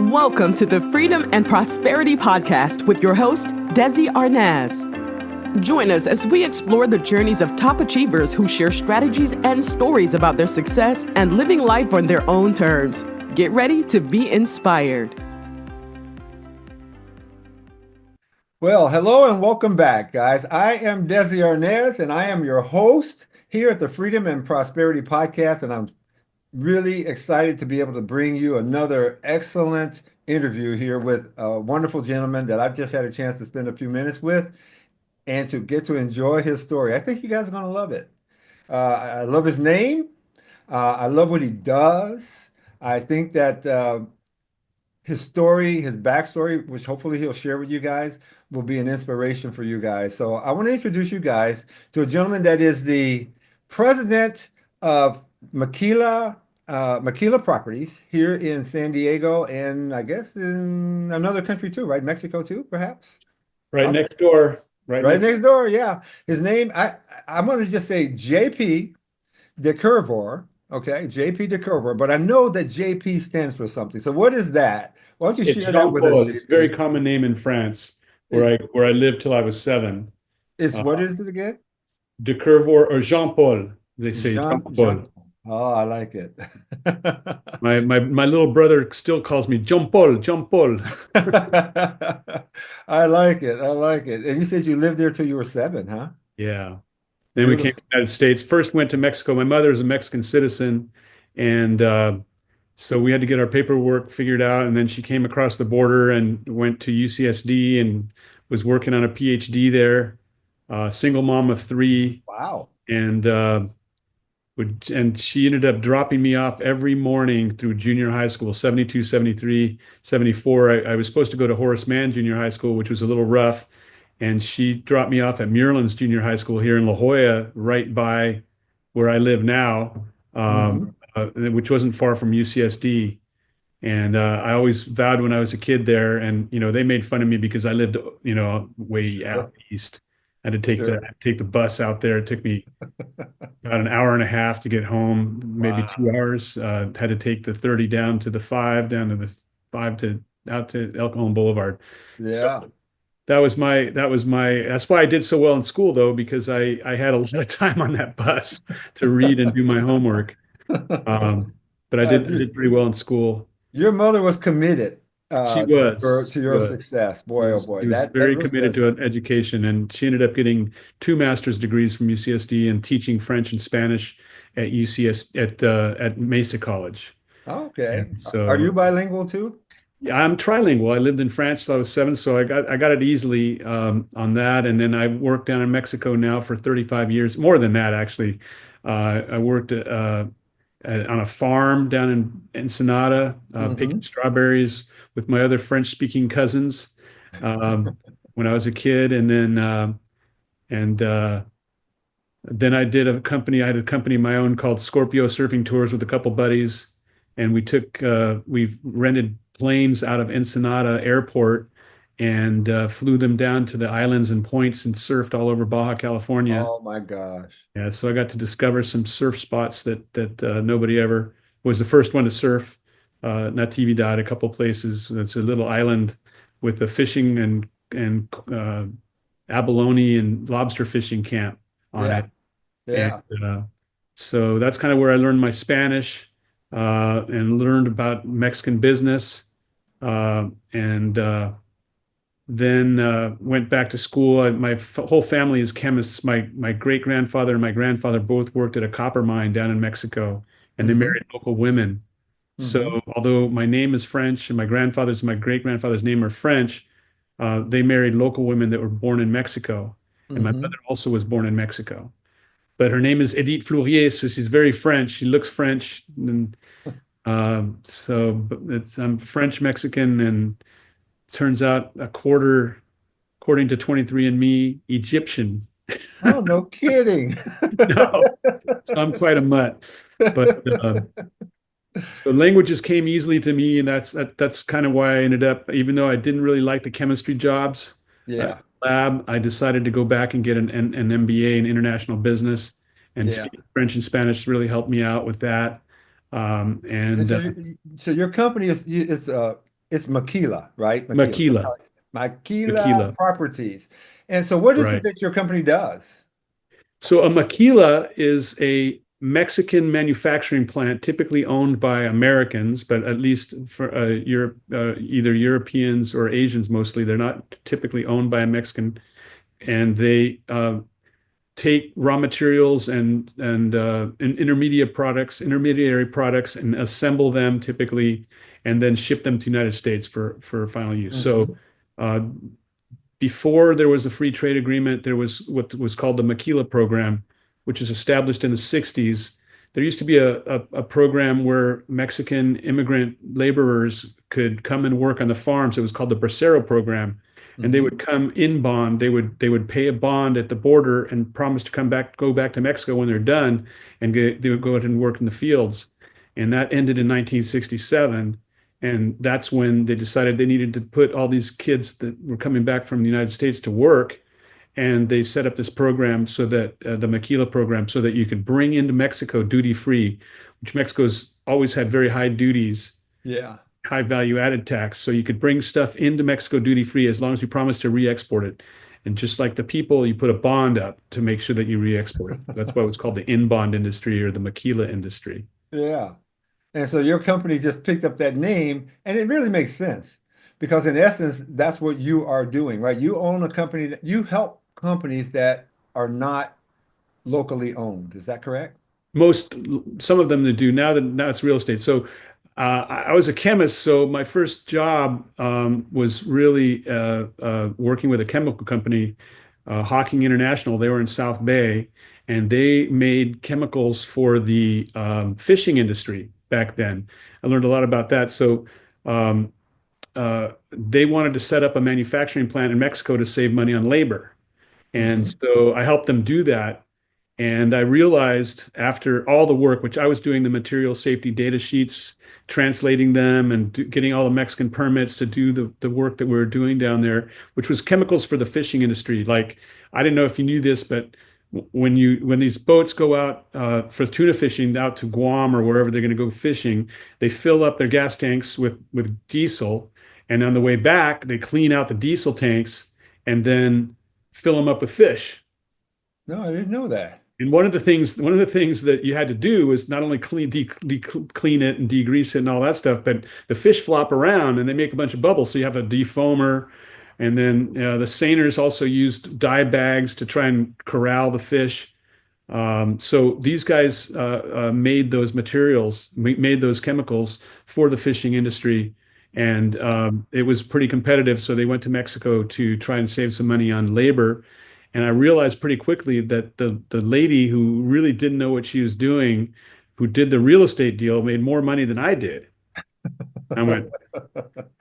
Welcome to the Freedom and Prosperity Podcast with your host, Desi Arnaz. Join us as we explore the journeys of top achievers who share strategies and stories about their success and living life on their own terms. Get ready to be inspired. Well, hello and welcome back, guys. I am Desi Arnaz, and I am your host here at the Freedom and Prosperity Podcast, and I'm really excited to be able to bring you another excellent interview here with a wonderful gentleman that I've just had a chance to spend a few minutes with and to get to enjoy his story. I think you guys are going to love it. I love his name. I love what he does. I think that his story, his backstory, which hopefully he'll share with you guys, will be an inspiration for you guys. So I want to introduce you guys to a gentleman that is the president of Maquila Properties here in San Diego, and I guess in another country too, right? Mexico too, perhaps? Right next door. Right next door, yeah. His name, I'm going to just say JP de Curvor, okay? JP de Curvor, but I know that JP stands for something. So what is that? Why don't you share that with us? It's a very common name in France, where I lived till I was 7. What is it again? De Curvor or Jean-Paul. They say Jean-Paul. Oh, I like it. My little brother still calls me Jean-Paul, Jean-Paul. I like it. I like it. And you said you lived there till you were 7, huh? Yeah. Then we came to the United States. First went to Mexico. My mother is a Mexican citizen, and so we had to get our paperwork figured out. And then she came across the border and went to UCSD and was working on a PhD there. Single mom of 3. Wow. And she ended up dropping me off every morning through junior high school, 72, 73, 74. I was supposed to go to Horace Mann Junior High School, which was a little rough. And she dropped me off at Muirlands Junior High School here in La Jolla, right by where I live now, which wasn't far from UCSD. And I always vowed when I was a kid there, and they made fun of me because I lived, way out east. I had to take the bus out there. It took me about an hour and a half to get home, maybe 2 hours. Had to take the 30 down to the 5, down to the 5 to out to El Cajon Boulevard. Yeah. So that's why I did so well in school, though, because I had a lot of time on that bus to read and do my homework. But I did pretty well in school. Your mother was committed. She was to your success. Boy, oh boy. She was very committed to an education, and she ended up getting 2 master's degrees from UCSD and teaching French and Spanish at at Mesa College. Okay. So are you bilingual too? Yeah, I'm trilingual. I lived in France till I was 7, so I got it easily on that. And then I worked down in Mexico now for 35 years, more than that actually. I worked on a farm down in Ensenada, picking strawberries with my other French-speaking cousins when I was a kid, and then I did a company. I had a company of my own called Scorpio Surfing Tours with a couple buddies, and we rented planes out of Ensenada Airport and flew them down to the islands and points and surfed all over Baja California. Oh my gosh! Yeah, so I got to discover some surf spots that nobody ever was the first one to surf. Natividad, a couple places. It's a little island with a fishing and abalone and lobster fishing camp on it. Yeah. And, so that's kind of where I learned my Spanish and learned about Mexican business, and then went back to school. My whole family is chemists. My great grandfather and my grandfather both worked at a copper mine down in Mexico, and they married local women. So although my name is French and my grandfather's and my great grandfather's name are French, they married local women that were born in Mexico. And my mother also was born in Mexico. But her name is Edith Flourier, so she's very French. She looks French. And I'm French Mexican, and turns out a quarter, according to 23andMe, Egyptian. Oh, no kidding. No. So I'm quite a mutt. But so languages came easily to me, and that's kind of why I ended up, even though I didn't really like the chemistry jobs, lab, I decided to go back and get an MBA in international business, and speaking French and Spanish really helped me out with that. So your company is It's Maquila, right? Maquila. That's Maquila. how it's Maquila Maquila. Properties. And so what is it Right. that your company does? So a maquila is a Mexican manufacturing plant, typically owned by Americans, but at least for Europe, either Europeans or Asians mostly. They're not typically owned by a Mexican, and they take raw materials and intermediary products, and assemble them typically, and then ship them to the United States for final use. So. Mhm. Uh, Before there was a free trade agreement, there was what was called the Maquila program, which was established in the 60s. There used to be a program where Mexican immigrant laborers could come and work on the farms. It was called the Bracero program. And they Mhm. would come in bond. They would pay a bond at the border and promise to go back to Mexico when they're done, and they would go out and work in the fields. And that ended in 1967. And that's when they decided they needed to put all these kids that were coming back from the United States to work. And they set up this program so that the Maquila program, so that you could bring into Mexico duty free, which Mexico's always had very high duties, Yeah. high value added tax. So you could bring stuff into Mexico duty free as long as you promise to re-export it. And just like the people, you put a bond up to make sure that you re-export it. That's why it's called the in bond industry, or the Maquila industry. Yeah. And so your company just picked up that name, and it really makes sense because in essence, that's what you are doing, right? You own a company that you help companies that are not locally owned. Is that correct? Most Some of them that do now it's real estate. So I was a chemist, so my first job was really working with a chemical company, Hawking International. They were in South Bay, and they made chemicals for the fishing industry back then. I learned a lot about that. So they wanted to set up a manufacturing plant in Mexico to save money on labor. And Hmm. so I helped them do that. And I realized after all the work, which I was doing the material safety data sheets, translating them, and getting all the Mexican permits to do the work that we were doing down there, which was chemicals for the fishing industry. Like, I didn't know if you knew this, but when these boats go out for tuna fishing out to Guam or wherever they're going to go fishing, they fill up their gas tanks with diesel, and on the way back, they clean out the diesel tanks and then fill them up with fish. No, I didn't know that. And one of the things that you had to do was not only clean it and degrease it and all that stuff, but the fish flop around and they make a bunch of bubbles. So you have a defoamer, and then the seiners also used dye bags to try and corral the fish. So these guys made those materials, made those chemicals for the fishing industry, and it was pretty competitive. So they went to Mexico to try and save some money on labor. And I realized pretty quickly that the lady who really didn't know what she was doing, who did the real estate deal, made more money than I did. I went,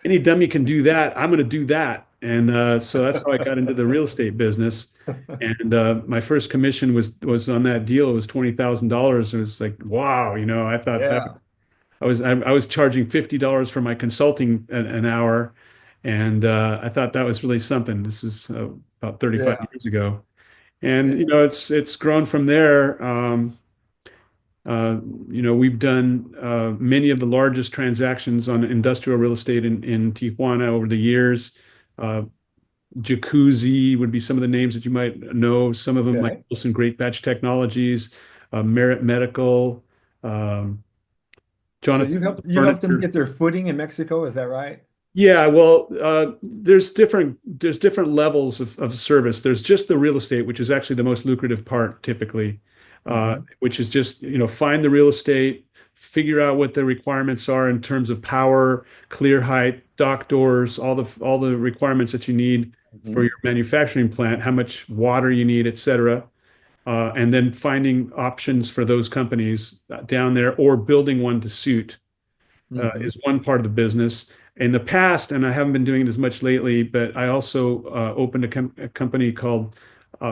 any dummy can do that. I'm going to do that. And so that's how I got into the real estate business. And my first commission was on that deal. It was $20,000. It was like, wow, I thought that Yeah. I was charging $50 for my consulting an hour, and I thought that was really something. This is about 35 Yeah. years ago, and it's grown from there. Uh, we've done many of the largest transactions on industrial real estate in Tijuana over the years. Uh, Jacuzzi would be some of the names that you might know. Some of them, like Okay. Wilson Great Batch Technologies, Merit Medical, um, So Jonathan you helped them Furniture. get their footing in Mexico, is that right? Yeah, well, there's different levels of service. There's just the real estate, which is actually the most lucrative part typically, Hmm. which is just, find the real estate, figure out what the requirements are in terms of power, clear height, dock doors, all the requirements that you need for Hmm. your manufacturing plant, how much water you need, et cetera. And then finding options for those companies down there, or building one to suit Hmm. is one part of the business. In the past, and I haven't been doing it as much lately, but I also opened a company called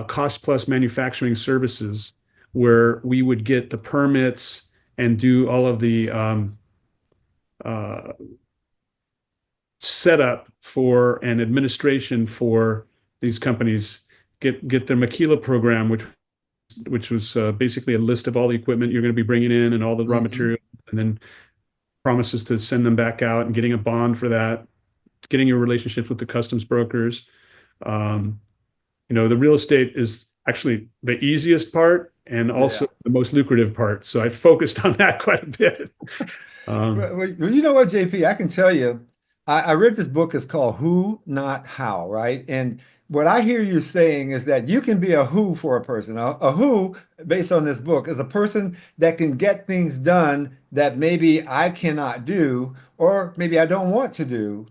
Cost Plus Manufacturing Services, where we would get the permits and do all of the uh, setup for and administration for these companies. Get their Maquila program, which was basically a list of all the equipment you're going to be bringing in and all the raw Hmm. material, and then promises to send them back out and getting a bond for that. getting your relationships with the customs brokers. Um, the real estate is actually the easiest part and also Yeah. the most lucrative part. So I focused on that quite a bit. Well, you know what, JP, I can tell you, I read this book. It's called Who, Not How, right? And what I hear you saying is that you can be a who for a person. A who, based on this book, is a person that can get things done that maybe I cannot do, or maybe I don't want to do.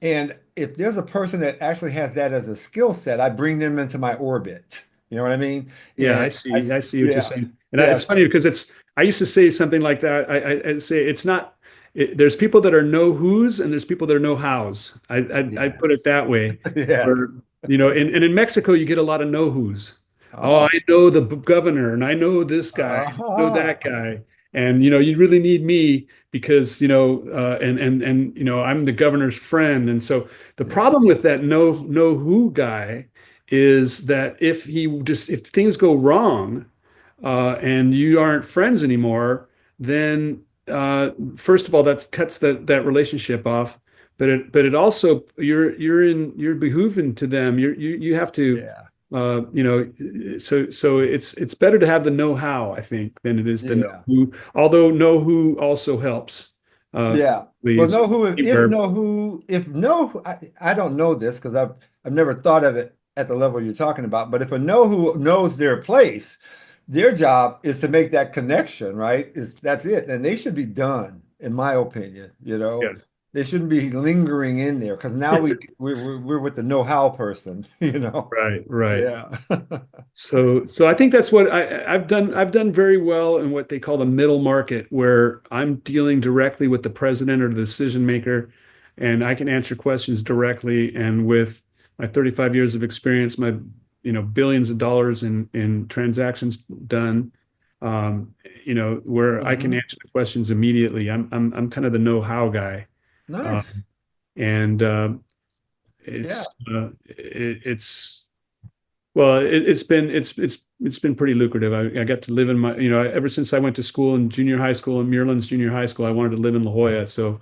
And if there's a person that actually has that as a skill set, I bring them into my orbit. You know what I mean? Yeah, And I see. I see what you're yeah, saying. And yeah, it's funny because I used to say something like that. I say it's not, there's people that are know who's and there's people that are know how's. I put it yes, that way. yes. Where, and in Mexico, you get a lot of know who's. Oh, Oh, I know the governor and I know this guy, I know uh-huh. that guy. And, you really need me because, I'm the governor's friend. And so the Yeah, problem with that know who guy is that if things go wrong and you aren't friends anymore, then first of all that cuts that relationship off. But it also you're behooving to them. You have to yeah, so it's better to have the know-how, I think, than it is the know yeah, who. Although know who also helps. yeah. Well, Please. know who, if Where know who, if know, I don't know this because I've never thought of it at the level you're talking about. But if a know who knows their place, their job is to make that connection, right? That's it, and they should be done, in my opinion. yeah. They shouldn't be lingering in there because now we're with the know-how person. Right, right. Yeah, So I think that's what I've done. I've done very well in what they call the middle market, where I'm dealing directly with the president or the decision maker, and I can answer questions directly. And with my 35 years of experience, my billions of dollars in transactions done, where I can hmm. answer the questions immediately. I'm kind of the know-how guy, Nice. and Yeah. it's well, it's been pretty lucrative. I got to live in ever since I went to school in junior high school in Muirlands Junior High School, I wanted to live in La Jolla. So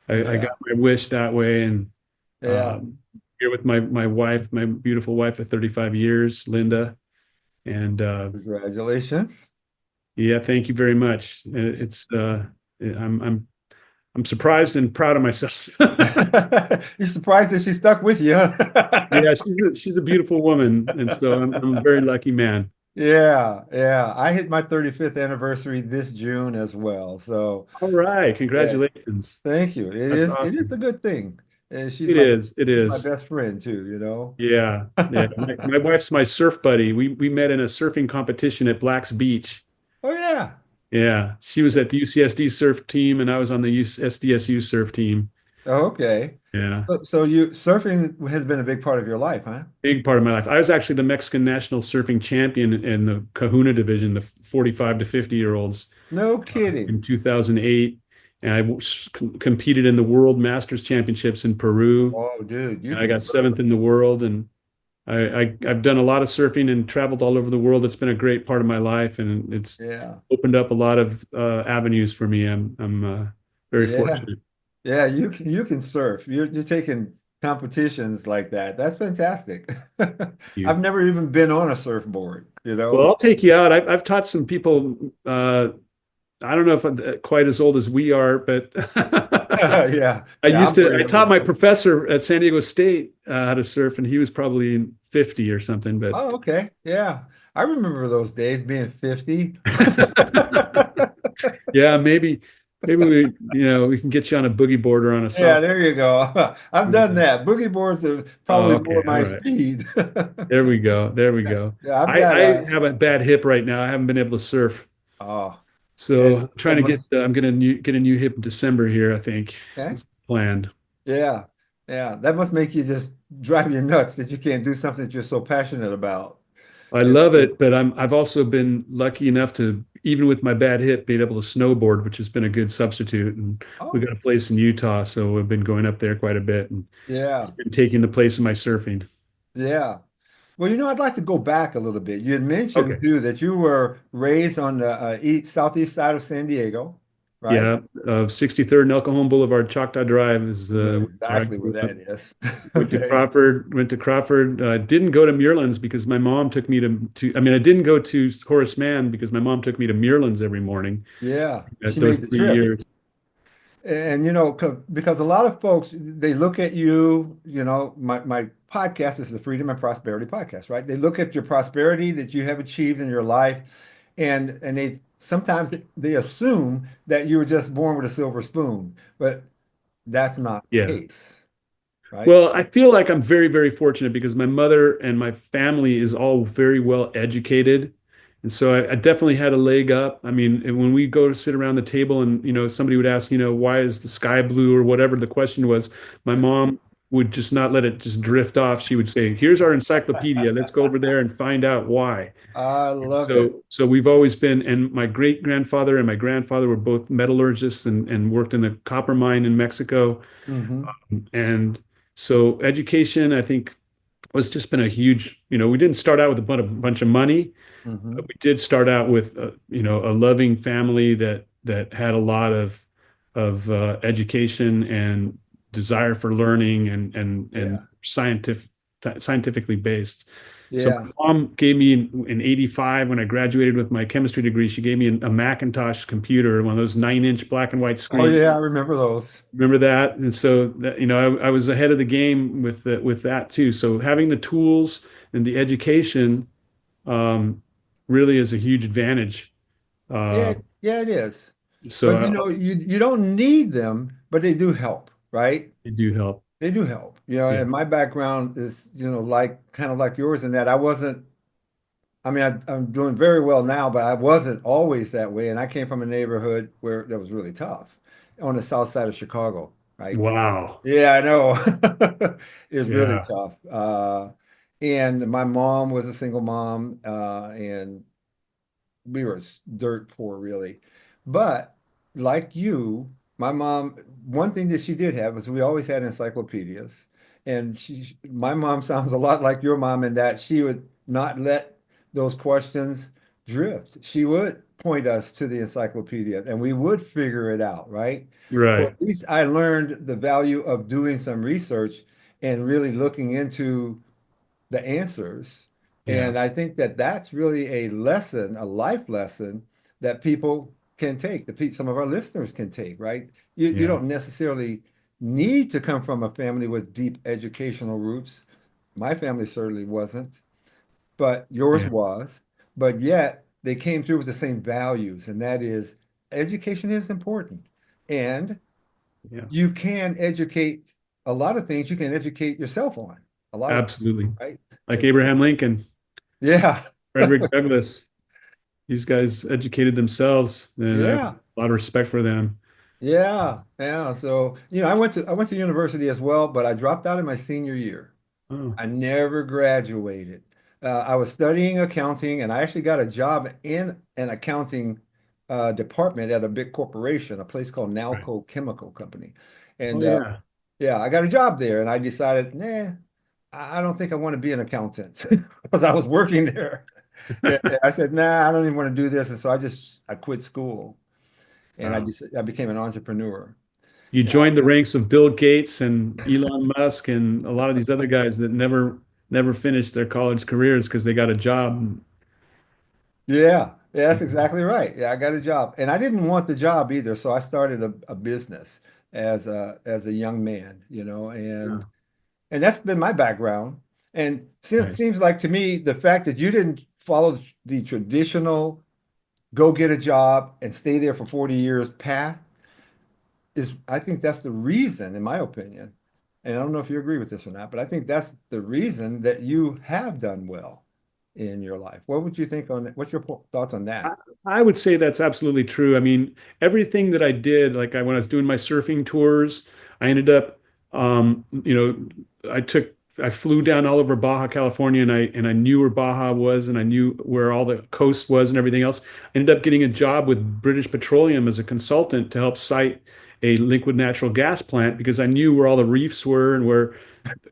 I got Yeah. my wish that way. And Yeah. um, here with my wife, my beautiful wife of 35 years, Linda. And Congratulations. yeah, thank you very much. I'm surprised and proud of myself. You're surprised that she stuck with you, huh? Yeah, she's a beautiful woman, and so I'm a very lucky man. Yeah, yeah. I hit my 35th anniversary this June as well. So, All right, yeah, congratulations. thank you. That's It is a awesome. good thing. And It is. It she's my is. best friend too. Yeah, yeah. My wife's my surf buddy. We met in a surfing competition at Black's Beach. Oh yeah. Yeah, she was at the UCSD surf team, and I was on the SDSU surf team. Oh, okay. Yeah, So you surfing has been a big part of your life, huh? big part of my life. I was actually the Mexican national surfing champion in the Kahuna division, the 45 to 50-year-olds No in kidding. 2008, and competed in the World Masters Championships in Peru, Oh, dude, you and I can got surf. seventh in the world. And I've done a lot of surfing and traveled all over the world. It's been a great part of my life, and it's Yeah. opened up a lot of avenues for me. I'm very Yeah. fortunate. Yeah, you can surf. You're taking competitions like that. That's fantastic. I've You. never even been on a surfboard. Well, I'll take you out. I've taught some people. I don't know if I'm quite as old as we are, but Yeah. Yeah, I'm I pretty taught old. my professor at San Diego State how to surf, and he was probably 50 or something. But Oh, okay. Yeah. I remember those days being 50. yeah, maybe we can get you on a boogie board or on a Yeah, soft. there you go. I've done that. Boogie boards are Oh, probably okay. more All my right. speed. There we go. There we go. Yeah, I've got I have a bad hip right now. I haven't been able to surf. oh, So and I'm trying that to get, must I'm gonna get a new hip in December here, I think. okay. It's planned. Yeah. Yeah, that must make you just drive you nuts that you can't do something that you're so passionate about. I love it, but I've also been lucky enough to, even with my bad hip, being able to snowboard, which has been a good substitute. And we Oh, got a place in Utah, so we've been going up there quite a bit, and it's yeah. been taking the place of my surfing. Yeah. Well, I'd like to go back a little bit. You had mentioned Okay. too that you were raised on the southeast side of San Diego. right? Yeah, 63rd and El Cajon Boulevard, Choctaw Drive is I know where I exactly where grew up. that is. Went to Okay. Crawford, went to Crawford. Didn't go to Muirlands because my mom took me I mean, I didn't go to Horace Mann because my mom took me to Muirlands every morning Yeah, at she those made the 3 years. trip. And because a lot of folks they look at you, my podcast is the Freedom and Prosperity podcast, right? They look at your prosperity that you have achieved in your life, and they sometimes they assume that you were just born with a silver spoon, but that's not the Yeah. case, right? Well, I feel like I'm very, very fortunate because my mother and my family is all very well educated. And so I definitely had a leg up. I mean, and when we go to sit around the table and, somebody would ask, why is the sky blue or whatever the question was, my mom would just not let it just drift off. She would say, here's our encyclopedia. Let's go over there and find out why. I And love it. so we've always been, and my great grandfather and my grandfather were both metallurgists and worked in a copper mine in Mexico. Hmm. And so education, I think, was just been a huge, we didn't start out with a bunch of money, but Hmm. we did start out with, a loving family that had a lot of education and desire for learning and Yeah. scientifically based. So Yeah. my mom gave me in 85 when I graduated with my chemistry degree, she gave me a Macintosh computer, one of those 9-inch black and white Oh screens. yeah, I remember those. Remember that? And so that, I was ahead of the game with that too. So having the tools and the education um, really is a huge advantage. Yeah, Uh, yeah, it is. so But you don't need them, but they do help, right? they do help. They do help. Yeah. And my background is, like kind of like yours in that I mean, I'm doing very well now, but I wasn't always that way. And I came from a neighborhood where that was really tough on the south side of Chicago, right? Wow. Yeah, I know. It was really Yeah. tough. And my mom was a single mom, and we were dirt poor, really. But like you, my mom, one thing that she did have was we always had encyclopedias. And my mom sounds a lot like your mom in that she would not let those questions drift. She would point us to the encyclopedia and we would figure it out, right? So Right. at least I learned the value of doing some research and really looking into the answers. Yeah. And I think that that's really a lesson, a life lesson that people can take, some of our listeners can take, right? You Yeah. don't necessarily need to come from a family with deep educational roots. My family certainly wasn't, but yours Yeah. was. But yet they came through with the same values, and that is education is important. And Yeah. you can educate a lot of things you can educate yourself on, a lot of things, Absolutely. right? Like Abraham Lincoln, Yeah. Frederick Douglass. These guys educated themselves, and I have Yeah. a lot of respect for them. Yeah. Yeah. So, I went to university as well, but I dropped out in my senior year. Oh, I never graduated. I was studying accounting and I actually got a job in an accounting department at a big corporation, a place called right. Nalco Chemical Company. Oh And yeah. yeah, I got a job there and I decided, nah, I don't think I want to be an accountant because I was working there. And I said, nah, I don't even want to do this. And so I quit school. And Wow. I became an entrepreneur. You Yeah, joined the ranks of Bill Gates and Elon Musk and a lot of these other guys that never finished their college careers because they got a job. yeah, that's exactly right. Yeah, I got a job, and I didn't want the job either, so I started a business as a young man, Yeah. and that's been my background. And it Nice. seems like to me the fact that you didn't follow the traditional go get a job and stay there for 40 years path I think that's the reason, in my opinion, and I don't know if you agree with this or not, but I think that's the reason that you have done well in your life. What would you think on that? What's your thoughts on I, that? I would say that's absolutely true. I mean, everything that I did, like when I was doing my surfing tours, I ended up, I flew down all over Baja California, and I knew where Baja was, and I knew where all the coast was, and everything else. I ended up getting a job with British Petroleum as a consultant to help site a liquid natural gas plant because I knew where all the reefs were and where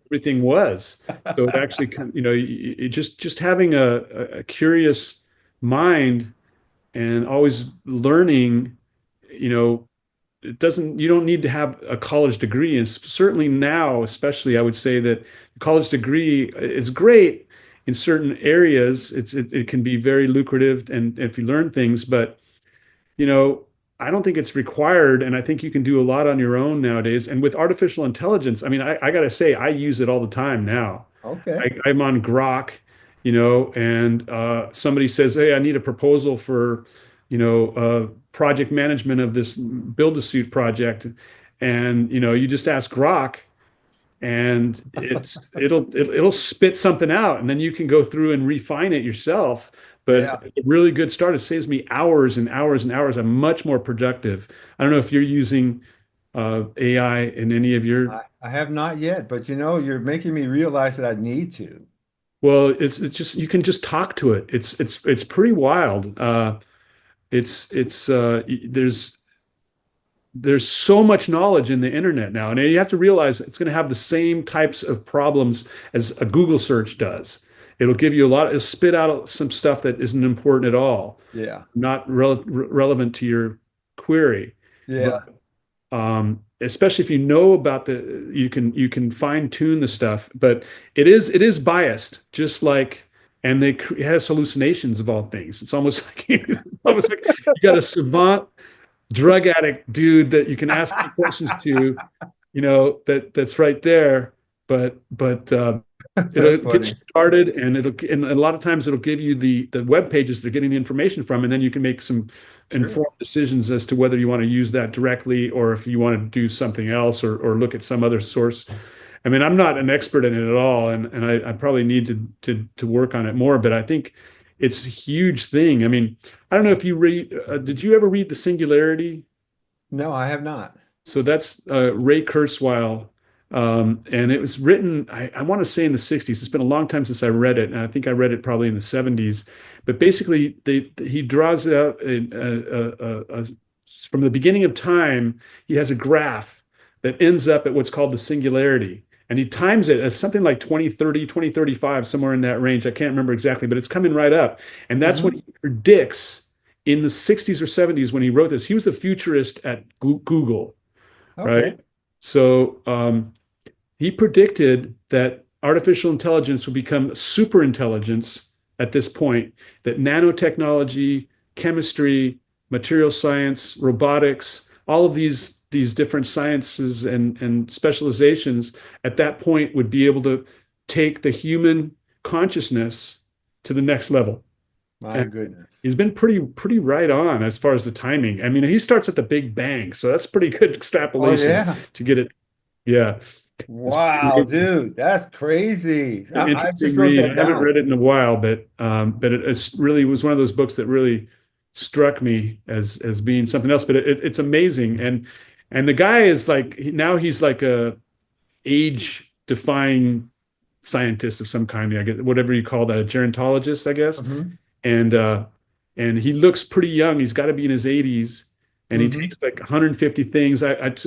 everything was. So it actually, just having a curious mind and always learning you know, you don't need to have a college degree. And certainly now, especially, I would say that the college degree is great in certain areas. It can be very lucrative and if you learn things, but you know, I don't think it's required. And I think you can do a lot on your own nowadays. And with artificial intelligence, I mean, I gotta say, I use it all the time now. Okay. I'm on Grok, and somebody says, "Hey, I need a proposal for, project management of this build-a-suit project," and you just ask Grok, and it'll spit something out, and then you can go through and refine it yourself. But Yeah. a really good start. It saves me hours and hours and hours. I'm much more productive. I don't know if you're using AI in any of your. I have not yet, but you're making me realize that I need to. Well, it's just you can just talk to it. It's pretty wild. There's so much knowledge in the internet now, and you have to realize it's going to have the same types of problems as a Google search does. It'll give you it'll spit out some stuff that isn't important at all, Yeah. not relevant to your query. Yeah. But especially if you know about you can fine tune the stuff, but it is biased, just like, and it has hallucinations of all things. It's almost like almost like you got a savant drug addict dude that you can ask questions to, that's right there, but it'll That's get you funny. started, and a lot of times it'll give you the web pages they're getting the information from, and then you can make some Sure. informed decisions as to whether you want to use that directly or if you want to do something else or look at some other source. I mean, I'm not an expert in it at all, and I probably need to work on it more, but I think it's a huge thing. I mean, I don't know if you did you ever read The Singularity? No, I have not. So that's Ray Kurzweil. And it was written, I want to say in the 60s. It's been a long time since I read it. And I think I read it probably in the 70s. But basically, he draws out from the beginning of time, he has a graph that ends up at what's called the singularity. And he times it as something like 2030, 2035, somewhere in that range. I can't remember exactly, but it's coming right up. And that's what Hmm. he predicts in the 60s or 70s when he wrote this. He was the futurist at Google, Okay. right? So he predicted that artificial intelligence will become super intelligence at this point, that nanotechnology, chemistry, material science, robotics, all of these different sciences and specializations at that point would be able to take the human consciousness to the next level. My And goodness. he's been pretty right on as far as the timing. I mean, he starts at the Big Bang, so that's pretty good Oh, extrapolation yeah. to get it. Yeah, it's Wow, dude, that's crazy. an I interesting just wrote read. that I haven't down. read it in a while, but it's really was one of those books that really struck me as being something else. But it's amazing, and the guy is like now he's like a age defying scientist of some kind. I guess whatever you call that, a gerontologist, I guess. Hmm. And and he looks pretty young. He's got to be in his 80s, and he Hmm. takes like 150 things.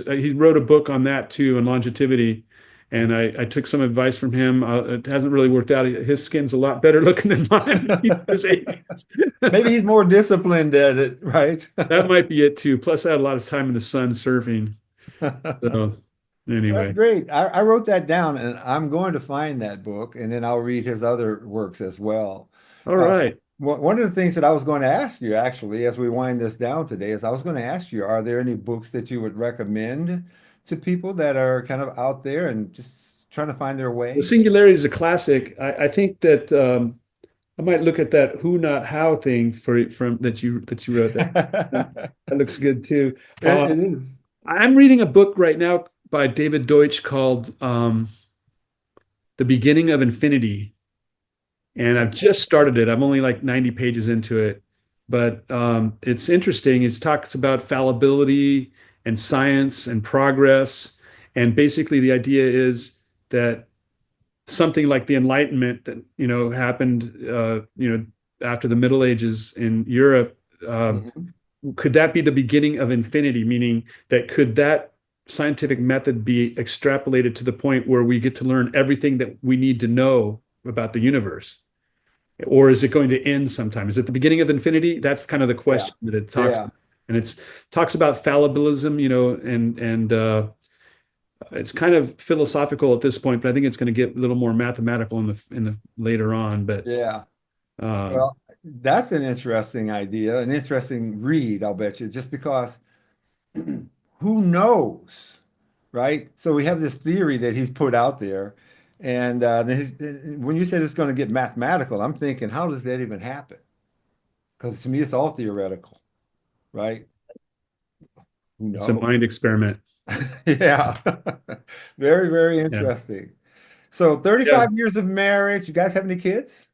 He wrote a book on that too, on longevity, and I took some advice from him. It hasn't really worked out. His skin's a lot better looking than mine. He's in his 80s. Maybe he's more disciplined at it, right? That might be it too. Plus, I had a lot of time in the sun surfing. So That's anyway, great. I wrote that down and I'm going to find that book and then I'll read his other works as well. all Uh, right. one of the things that I was going to ask you actually, as we wind this down today, is I was going to ask you, are there any books that you would recommend to people that are kind of out there and just trying to find their The way? singularity is a classic. I think that I might look at that who not how thing from that you wrote that. That looks good too. It is. I'm reading a book right now by David Deutsch called The Beginning of Infinity. And I've just started it. I'm only like 90 pages into it, but it's interesting. It talks about fallibility and science and progress. And basically, the idea is that something like the Enlightenment that happened after the Middle Ages in Europe, Mhm. could that be the beginning of infinity? Meaning that could that scientific method be extrapolated to the point where we get to learn everything that we need to know about the universe? Or is it going to end sometime? Is it the beginning of infinity? That's kind of the Yeah. question that it talks Yeah. about. and it's talks about fallibilism, and it's kind of philosophical at this point, but I think it's going to get a little more mathematical in the later on. But Yeah. um, Well, that's an interesting idea, an interesting read, I'll bet you, just because who knows, right? So we have this theory that he's put out there, and when you said it's going to get mathematical, I'm thinking, how does that even happen? Because to me, it's all theoretical, right? Who it's a knows? mind experiment. Yeah. Very, very Yeah, interesting. So yeah. 35 years of marriage. You guys have any kids?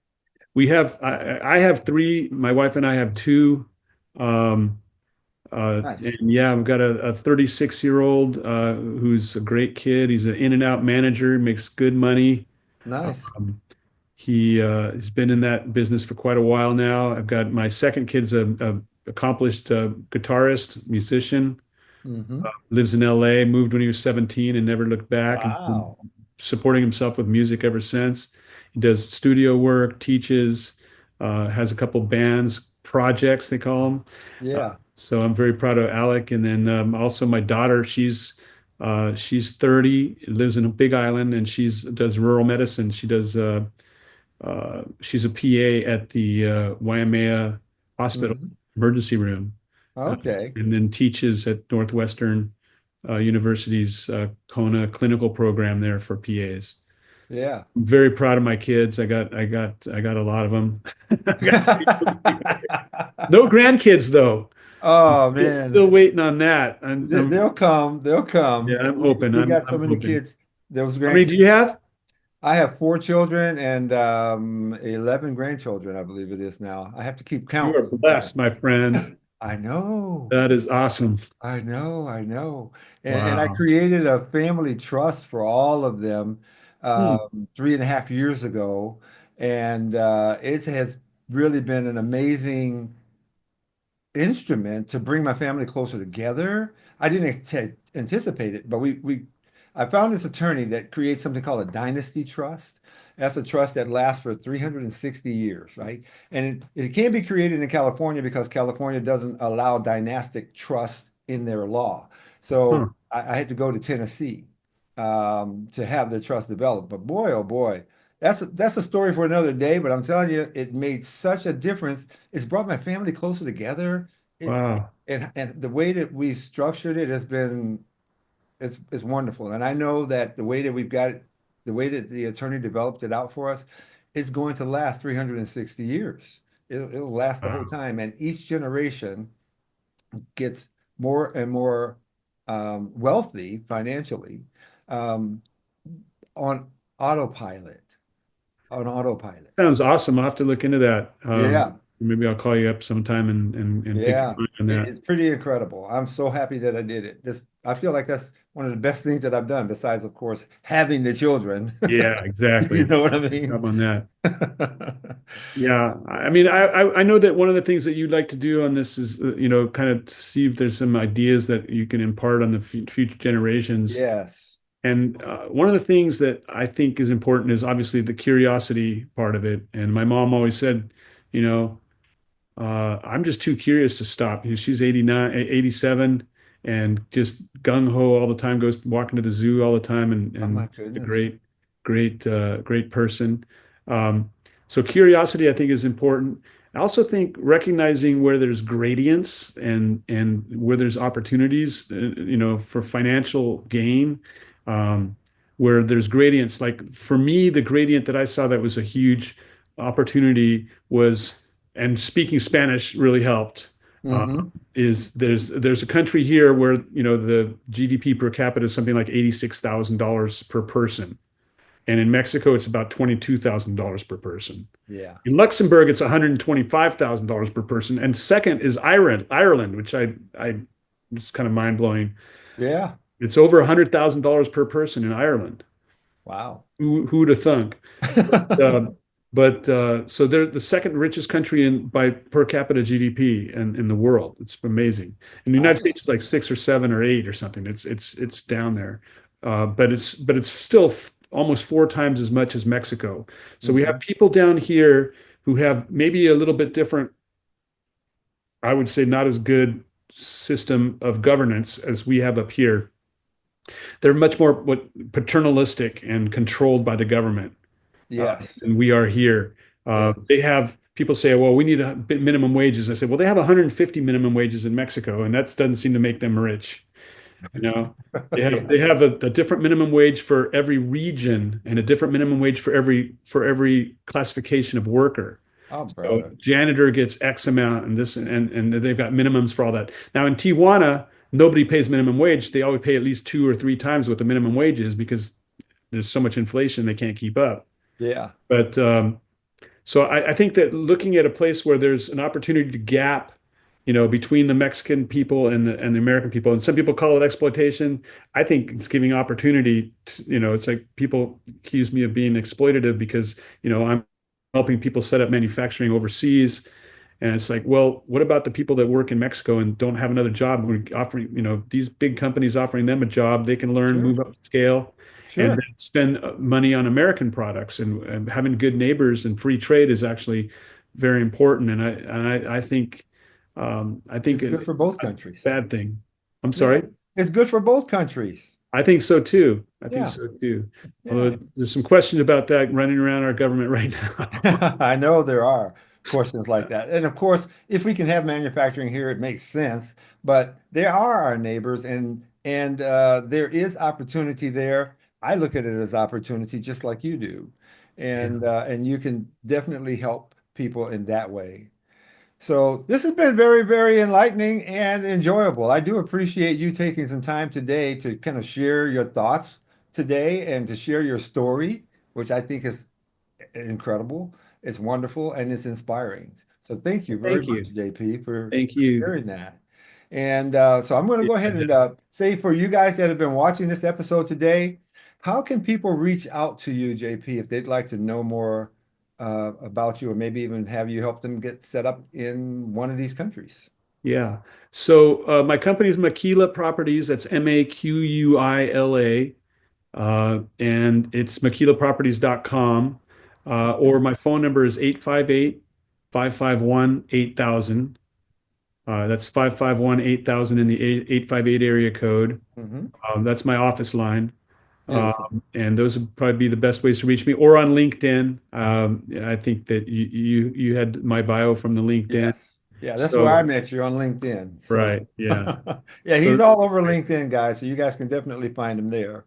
We have I have three. My wife and I have two. Um, Nice. and yeah, I've got a 36-year-old who's a great kid. He's an in and out manager, makes good money. Nice. Um, he's been in that business for quite a while now. I've got my second kid's a accomplished guitarist, musician, Hmm. lives in LA, moved when he was 17 and never looked back, and been Wow. supporting himself with music ever since. He does studio work, teaches, has a couple bands, projects they call them. Yeah. So I'm very proud of Alec. And then also my daughter, she's 30, lives in a big island, and she's does rural medicine. She's a PA at the Waimea Hospital Hmm. emergency room, uh, Okay. and then teaches at Northwestern University's Kona clinical program there for PAs. Yeah. I'm very proud of my kids. I got a lot of them. I got no grandkids though. Oh Still man, waiting on that. they'll come. They'll Yeah, come. I'm hoping. We got so I'm many hoping. kids. Those How many do you grandkids. have? I have four children and 11 grandchildren, I believe it is now. I have to keep You count are sometimes. blessed, my friend. I know. That is awesome. I know. And I Wow. created a family trust for all of them Hmm. 3.5 years ago. And it has really been an amazing instrument to bring my family closer together. I didn't anticipate it, but I found this attorney that creates something called a dynasty trust. That's a trust that lasts for 360 years, right? And it can be created in California because California doesn't allow dynastic trust in their law. So Huh. I had to go to Tennessee to have the trust developed. But boy, oh boy, that's a story for another day. But I'm telling you, it made such a difference. It's brought my family closer together. It's Wow. and the way that we've structured it has been it's wonderful. And I know that the way that we've got it, the way that the attorney developed it out for us, is going to last 360 years. It'll last the whole Wow. time. And each generation gets more and more wealthy financially um, on autopilot. On autopilot. Sounds awesome. I'll have to look into that. Yeah. Maybe I'll call you up sometime and pick your Yeah, mind on that. it's pretty incredible. I'm so happy that I did it. I feel like that's one of the best things that I've done, besides, of course, having the children. Yeah, You exactly. know what I Good mean? job on that. Yeah, I mean, I know that one of the things that you'd like to do on this is, kind of see if there's some ideas that you can impart on the future generations. Yes. And one of the things that I think is important is obviously the curiosity part of it. And my mom always said, you know, I'm just too curious to stop. She's 89, 87, and just gung ho all the time, goes walking to the zoo all the time, and Oh my a goodness. great person. Um, so curiosity, I think, is important. I also think recognizing where there's gradients and where there's opportunities, for financial gain, where there's gradients. Like for me, the gradient that I saw that was a huge opportunity was, and speaking Spanish really helped. Uh, Hmm. is there's a country here where the GDP per capita is something like $86,000 per person, and in Mexico it's about $22,000 per person. Yeah. In Luxembourg it's $125,000 per person, and second is Ireland, which I it's kind of mind blowing. Yeah. It's over $100,000 per person in Ireland. Wow. Who'd have thunk? Uh, but so they're the second richest country in by per capita GDP in the world. It's amazing. In the United Wow. States, it's like 6 or 7 or 8 or something. It's down there, but it's still almost 4 times as much as Mexico. So we have Hmm. people down here who have maybe a little bit different, I would say not as good system of governance as we have up here. They're much more paternalistic and controlled by the government Yes. than we are here. Yes. They have people say, well, we need minimum wages. I said, well, they have 150 minimum wages in Mexico, and that doesn't seem to make them rich. You know, Yeah. they have a different minimum wage for every region and a different minimum wage for every classification of worker. Oh, So brother. janitor gets X amount and this and they've got minimums for all that. Now in Tijuana, nobody pays minimum wage. They always pay at least 2 or 3 times what the minimum wage is because there's so much inflation they can't keep up. Yeah. But so I think that looking at a place where there's an opportunity to gap, between the Mexican people and the American people, and some people call it exploitation. I think it's giving opportunity to, it's like people accuse me of being exploitative because, I'm helping people set up manufacturing overseas. And it's like, well, what about the people that work in Mexico and don't have another job? We're offering, these big companies offering them a job, they can learn, Sure. move up the scale, Sure. and then spend money on American products. And having good neighbors and free trade is actually very important. And I think It's good for both countries. bad thing. I'm Yeah. sorry. It's good for both countries. I think so too. I Yeah. think so too. Yeah. Although there's some questions about that running around our government right now. I know there are questions like that. And of course, if we can have manufacturing here, it makes sense. But they are our neighbors, and there is opportunity there. I look at it as opportunity, just like you do, and you can definitely help people in that way. So this has been very, very enlightening and enjoyable. I do appreciate you taking some time today to kind of share your thoughts today and to share your story, which I think is incredible. It's wonderful and it's inspiring. So thank you very Thank you. much, JP, for Thank you. sharing that. And so I'm going to go ahead and say for you guys that have been watching this episode today, how can people reach out to you, JP, if they'd like to know more about you, or maybe even have you help them get set up in one of these countries? Yeah. So my company is Maquila Properties. That's Maquila. And it's maquilaproperties.com. Or my phone number is 858-551-8000. That's 551-8000 in the 858 area code. That's my office line. And those would probably be the best ways to reach me, or on LinkedIn. I think that you had my bio from the LinkedIn. Yes. Yeah, that's So- where I met you, on LinkedIn. So- Right. Yeah. Yeah, he's all over LinkedIn, guys. So you guys can definitely find him there.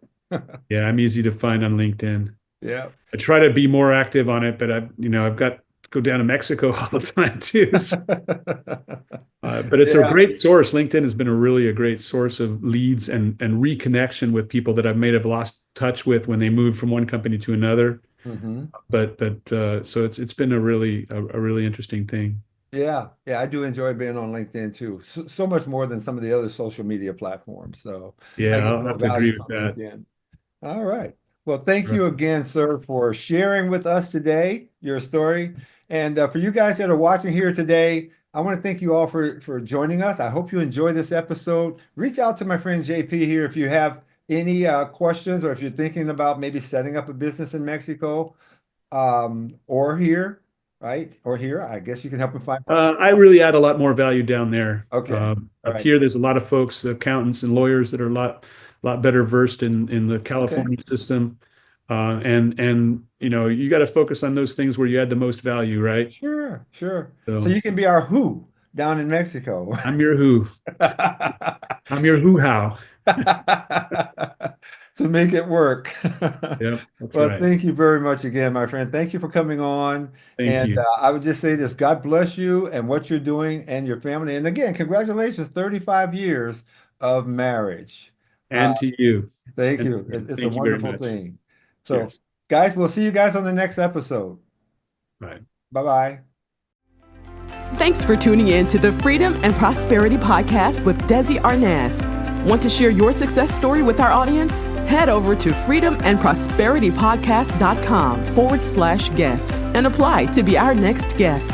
Yeah. I'm easy to find on LinkedIn. Yeah. I try to be more active on it, but I've got to go down to Mexico all the time too. So, but it's a Yeah. great source. LinkedIn has been a great source of leads and reconnection with people that I may have lost touch with when they moved from one company to another. Mhm. But so it's been a really interesting thing. Yeah, I do enjoy being on LinkedIn too. So much more than some of the other social media platforms. So Yeah, I get I'll more have to agree value with from that. LinkedIn. All right. Well, thank Right. you again, sir, for sharing with us today your story. And for you guys that are watching here today, I want to thank you all for joining us. I hope you enjoy this episode. Reach out to my friend JP here if you have any questions, or if you're thinking about maybe setting up a business in Mexico, or here, right? Or here, I guess you can help him find. I really add a lot more value down there. Okay. Up right. here, there's a lot of folks, accountants and lawyers that are a lot better versed in the California system. And you got to focus on those things where you add the most value, right? Sure. So So you can be our who down in Mexico. I'm your who. I'm your who-how. To make it work. Yep, that's Well, right. thank you very much again, my friend. Thank you for coming on. Thank you. I would just say this: God bless you and what you're doing and your family. And again, congratulations, 35 years of marriage. And to you. Thank And you. It's a thank you very wonderful much. thing. So, Cheers. guys, we'll see you guys on the next episode. Right. Bye-bye. Thanks for tuning in to the Freedom and Prosperity Podcast with Desi Arnaz. Want to share your success story with our audience? Head over to freedomandprosperitypodcast.com/guest and apply to be our next guest.